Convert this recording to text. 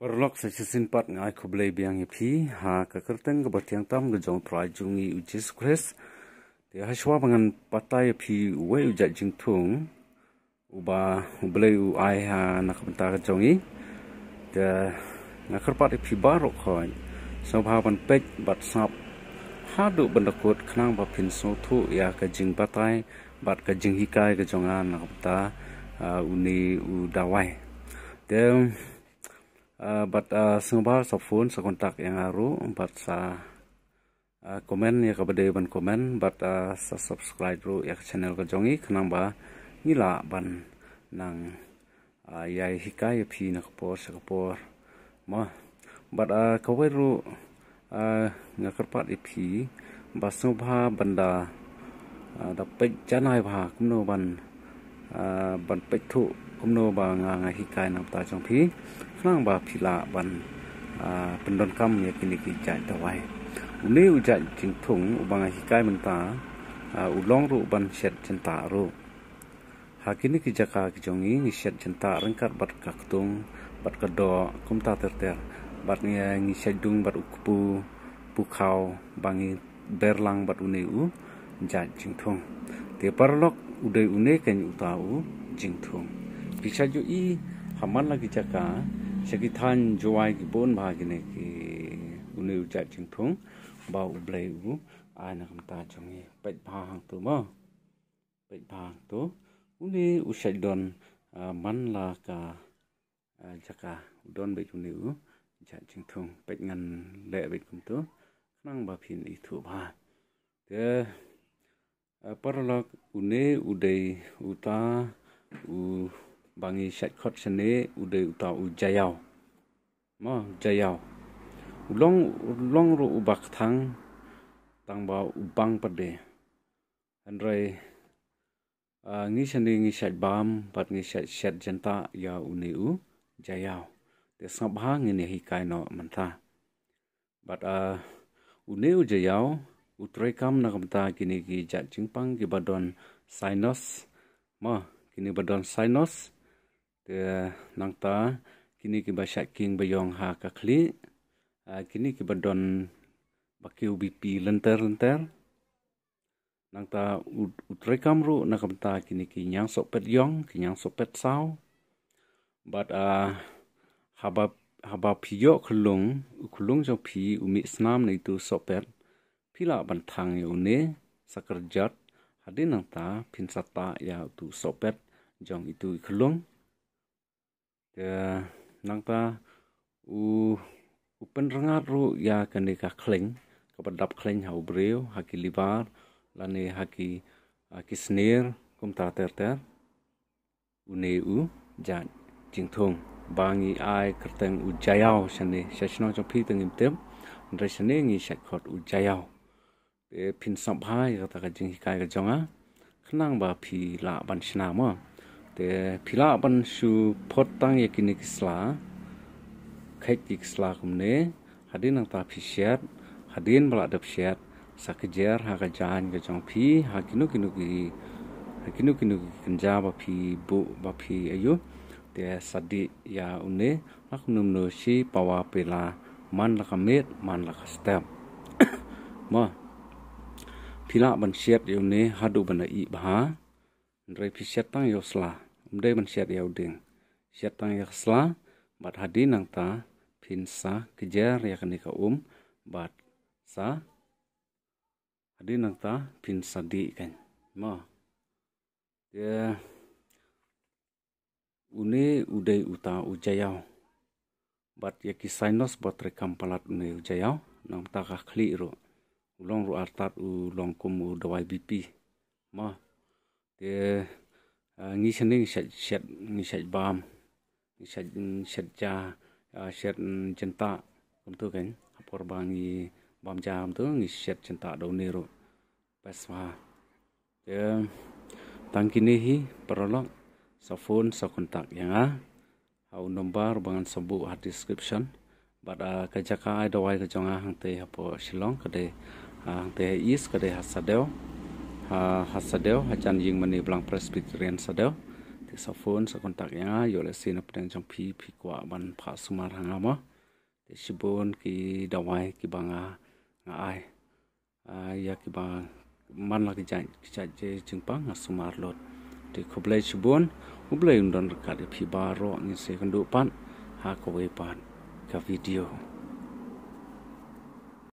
Perlok sesusin pat ngai kublai biang ipi ha kekerteng ke batiang tam ke jong trai jungi ujis kres dia haswa bangan patai ipi uwe ujat jingtung uba ublai u ai ha nak bentar ke jongi dia ngakar pat ipi barok khoi sobha ban pek bat sap hadu bendakut kenang bapin sotu ya ke jing patai bat ke jing hikai ke jongan nak bentar uni u dawai dia but sengbar sa phone sa kontak yang aru but sa komen ya kabade ban komen but sa subscribe ru ya channel ka jongi khnang ba ngila ban nang yai hikai phi na kapor sa kapor ma but kawai ru ngakarpat phi ba subha banda da pek janai ba kumno ban pek thu kumno ba nga hikai na ta jong phi nang ba phila ban pendon kam ya kini ki jai tawai uni ujat jingthung ubang hikai menta ulong ru ban shet cinta ru hakini ki jaka ki jongi ni shet cinta rengkat bat kaktung bat kedo kumta terter bat ngi sedung bat ukpu pukau bangi berlang bat uni u jat jingthung te parlok udai une ken utau jingthung bisa ju i haman lagi jaka sekitan juai ki bon bahagine ki uni ujat jingthung ba ublai u ana kamta jongi pet phang tu ma pet phang tu uni usai don man la ka jaka don be uni u ujat jingthung pet ngan le be kum tu nang ba phin i thu ba te parlok uni udai uta u bangi shat khot sene udai uta u jayau ma jayau ulong ru ubak thang tang ba ubang pade andrai ngi sene ngi shat bam bat ngi shat janta ya uni u jayau te sabha ngi ne hikai no mantha bat uni u jayau utrekam na kamta kini ki jat jingpang ki badon sinus ma kini badon sinus te nangta kini ki basyak king bayong ha kakli kini ki badon bakiu bp lenter nangta utrekam ru nakamta kini ki nyang sopet yong ki nyang sopet sao but haba phiyo khulung jo phi umi snam nei tu sopet phila banthang yune sakarjat hadin nangta phinsata ya tu sopet jong itu khulung nangta upen rengat ru ya kani ka kleng kabadap kleng hau breu haki libar lane haki snare kumta ter une u jan jingthung bangi ai kerteng u jayau sane sesno jo phi tengim tem ndre sane ngi shat khot u jayau te phin sabhai ka ka jing hikai ka jonga khnang ba phi la ban sna mo te phila ban su phot tang yakini kisla khaiti kisla kumne hadin ang ta phi shet hadin bala dap shet sakjer ha ka jan ga jong phi hakinu kinu ki kanja ba phi bu ba phi ayu te sadi ya une aknum no si pawa pela man la kamet man la kastem ma phila ban shet yune hadu bana i bha ndrai phi shet tang yosla umde ban shet yaw ding shet tang yaksla bat hadi nang ta phin sa kejar yakni ka bat sa hadi nang ta phin sadi kan ma ya une udai uta ujayau bat yaki sinus bat rekam palat une ujayau nang ta ka khli ro ulong ru artat u long kum u dawai bp ma te ngi sene ngi shat bam ngi shat ja shat jenta kumtu kan apor bangi bam jam tu ngi shat jenta do nero paswa te tangkini hi perolok sa phone sa kontak yang au nomor bangan sabu ha description bada kajaka ai dawai ka jonga hangte hapo shillong kade hangte is kade hasadeo hajan ying mani blang presbyterian sadeo ti sa phone sa kontak ya yo le sin apdang jong phi kwa ban pha sumar hanga ma ti shibon ki dawai ki banga nga ai ya ki bang man la ki ja je jingpang sumar lot ti khoblai shibon ublai undon ka de phi baro ni se kan do pan ha ko we pan ka video